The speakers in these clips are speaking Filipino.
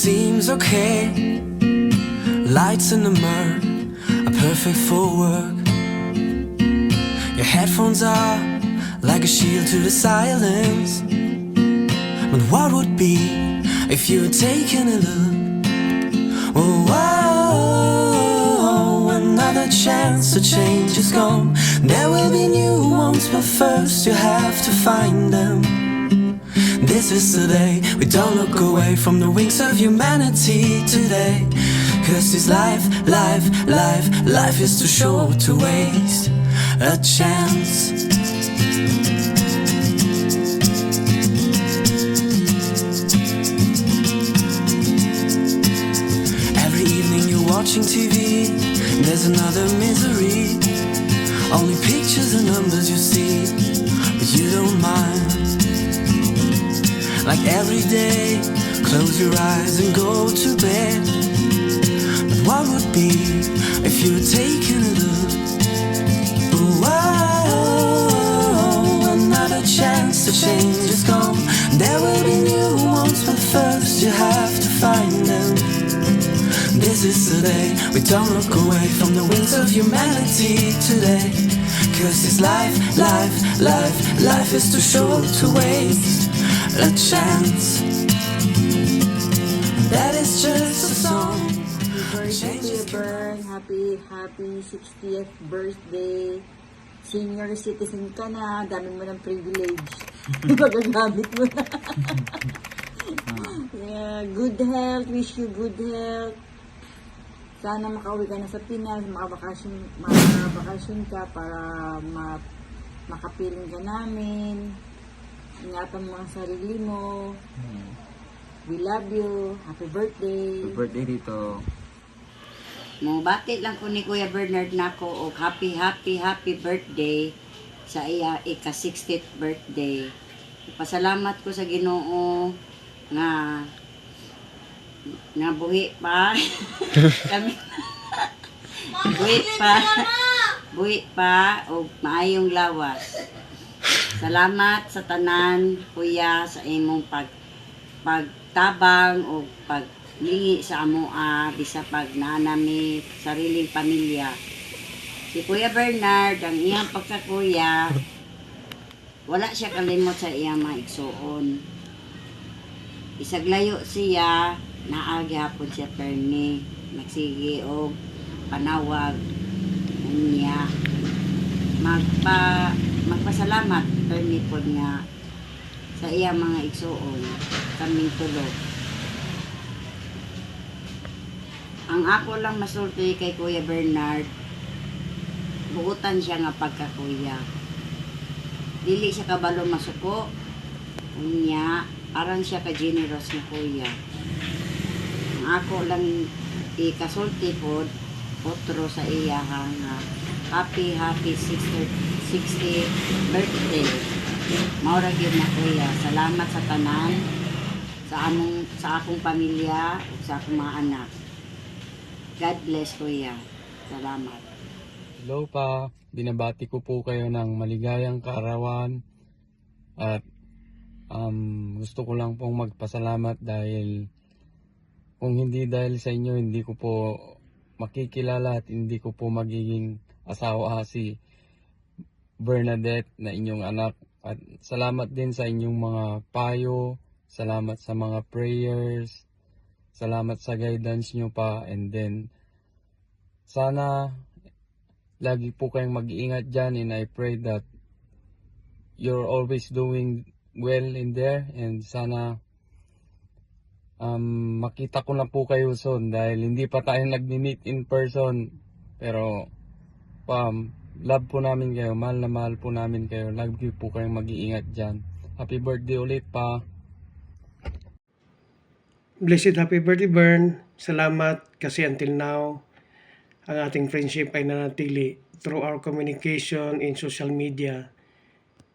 seems okay. Lights in the mirror are perfect for work. Your headphones are like a shield to the silence. But what would be if you were taking a look? Oh, whoa, another chance to change is gone. There will be new ones, but first you have to find them. This is the day we don't look away from the wings of humanity today. 'Cause this life is too short to waste a chance. Every evening you're watching TV, there's another misery. Only pictures and numbers you see, but you don't mind. Like every day, close your eyes and go to bed. But what would be if you were taking a look? Whoa, another chance to change is gone. There will be new ones, but first you have to find them. This is the day we don't look away from the wings of humanity today. 'Cause this life is too short to waste a chance. That is just a song. Happy birthday, happy 60th birthday. Senior citizen ka na, dami mo ng privilege. Magagamit mo na. Yeah, good health, wish you good health. Sana makauwi ka na sa Pinas, makabakasyon ka para makapiling ka namin. Ingatan mo ang sarili mo. We love you. Happy birthday. Happy birthday dito. Mubati lang ko ni Kuya Bernard nako og happy birthday sa iya ika-60th birthday. Pasalamat ko sa Ginoo nga buhi pa. Kami buhi pa og maayong lawas. Salamat sa tanan, kuya, sa imong pagtabang o paglingi sa amoa bisa pag nanami sariling pamilya. Si Kuya Bernard, ang iyang pagkakuya, wala siya kalimot sa iyang mga igsuon. Isaglayo siya, naagi hapon siya permi, nagsige og panawag niya. Magpasalamat permi po nga sa iyang mga igsuon kaming tulog. Ang ako lang masulti kay Kuya Bernard, buutan siya nga pagkakuya. Dili siya kabalo masuko, unya aran siya ka generous nga kuya. Ang ako lang ikasulti po otro sa iya nga happy 60th birthday. Maura gyud na kuya. Salamat sa tanan sa akong pamilya ug sa akong mga anak. God bless kuya. Salamat. Hello pa, binabati ko po kayo ng maligayang kaarawan at gusto ko lang pong magpasalamat dahil kung hindi dahil sa inyo hindi ko po makikilala at hindi ko po magiging asawa si Bernadette na inyong anak. At salamat din sa inyong mga payo, salamat sa mga prayers, salamat sa guidance nyo pa, and then sana lagi po kayong mag-iingat dyan, and I pray that you're always doing well in there, and sana makita ko na po kayo soon dahil hindi pa tayo nag-meet in person, pero love po namin kayo, mahal na mahal po namin kayo, lagi po kayong mag-iingat dyan. Happy birthday ulit pa. Blessed happy birthday, Bern. Salamat kasi until now, ang ating friendship ay nanatili through our communication in social media.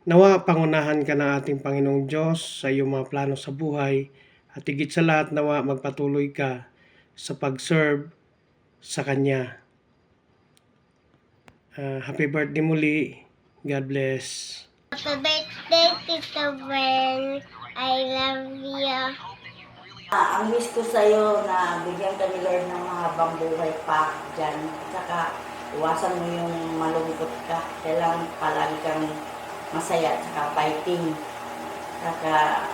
Nawa, pangunahan ka ng ating Panginoong Diyos sa iyong mga plano sa buhay at higit sa lahat, nawa magpatuloy ka sa pag-serve sa Kanya. Happy birthday muli. God bless. Happy birthday, Tito Bern. I love you. Ang wish ko sa'yo na bigyan ka ni Lord ng mga habang buhay pa dyan. Saka iwasan mo yung malungkot ka. Kailangan palagi kang masaya at saka fighting. Saka,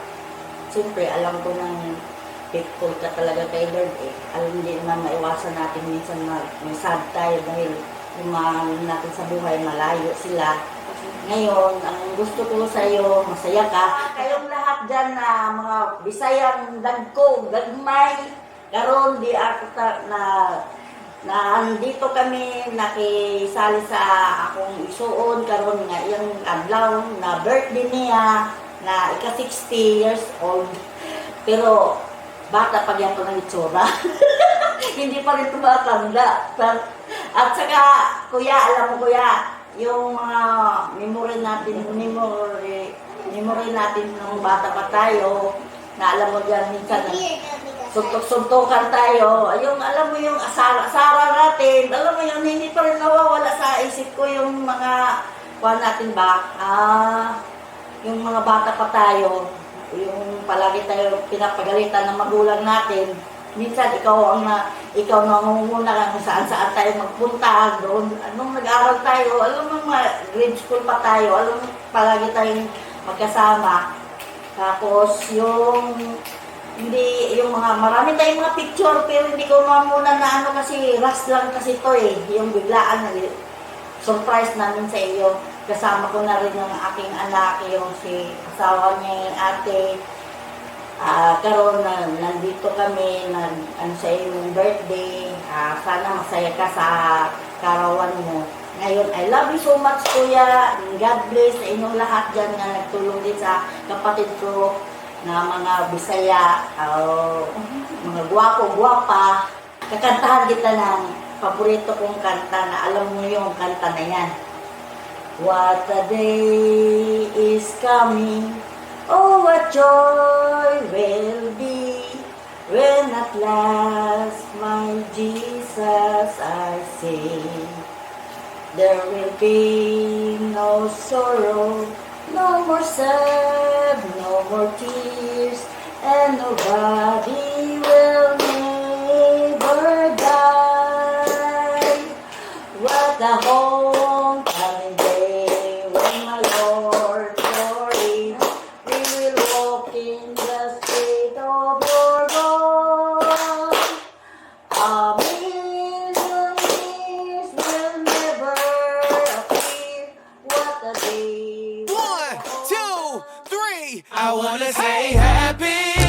siyempre, alam ko nang faithful ka talaga kay Lord eh. Alam din naman maiwasan natin minsan may sad tayo dahil yung mga natin sa buhay malayo sila. Ngayon, ang gusto ko sa iyo, masaya ka. Kayong lahat dyan na mga Bisayang dagko, gagmay, karon di ako na andito kami nakisali sa akong isuon karon nga iyang adlaw na birthday niya na ika-60 years old. Pero bata pa yan ko ng itsura. Hindi pa rin tumatanda. At saka, kuya, alam mo kuya, yung mga memory natin nung bata pa tayo, na alam mo dyan, minsan suntok-suntokan tayo. Yung, alam mo yung asara natin, alam mo yun, hindi pa rin nawawala sa isip ko yung mga, kuha natin ba, yung mga bata pa tayo, yung palagi tayo pinapagalitan ng magulang natin. Minsan ikaw nangunguna kung saan-saan tayo magpunta doon. Nung nag-aaral tayo, alam mo mga grade school pa tayo, alam mo palagi tayong magkasama. Tapos yung marami tayong mga picture pero hindi ko muna na ano kasi rush lang kasi ito eh. Yung biglaan na surprise namin sa iyo. Kasama ko na rin yung aking anak, yung si asawa niya, yung ate. Karon na nandito kami sa iyong birthday. Sana masaya ka sa karawan mo. Ngayon, I love you so much, Kuya. God bless sa inyong lahat dyan na nagtulong din sa kapatid ko na mga Bisaya, mga gwapo-gwapa. Kakantahan kita ng paborito kong kanta na alam mo yung kanta na yan. What a day is coming. Oh, what joy will be when at last my Jesus I see. There will be no sorrow, no more sad, no more tears, and nobody will never die. What a homecoming day when my Lord glory we will walk in the street of your God. A million years will never appear. What a day. 1, 2, 3. I wanna say happy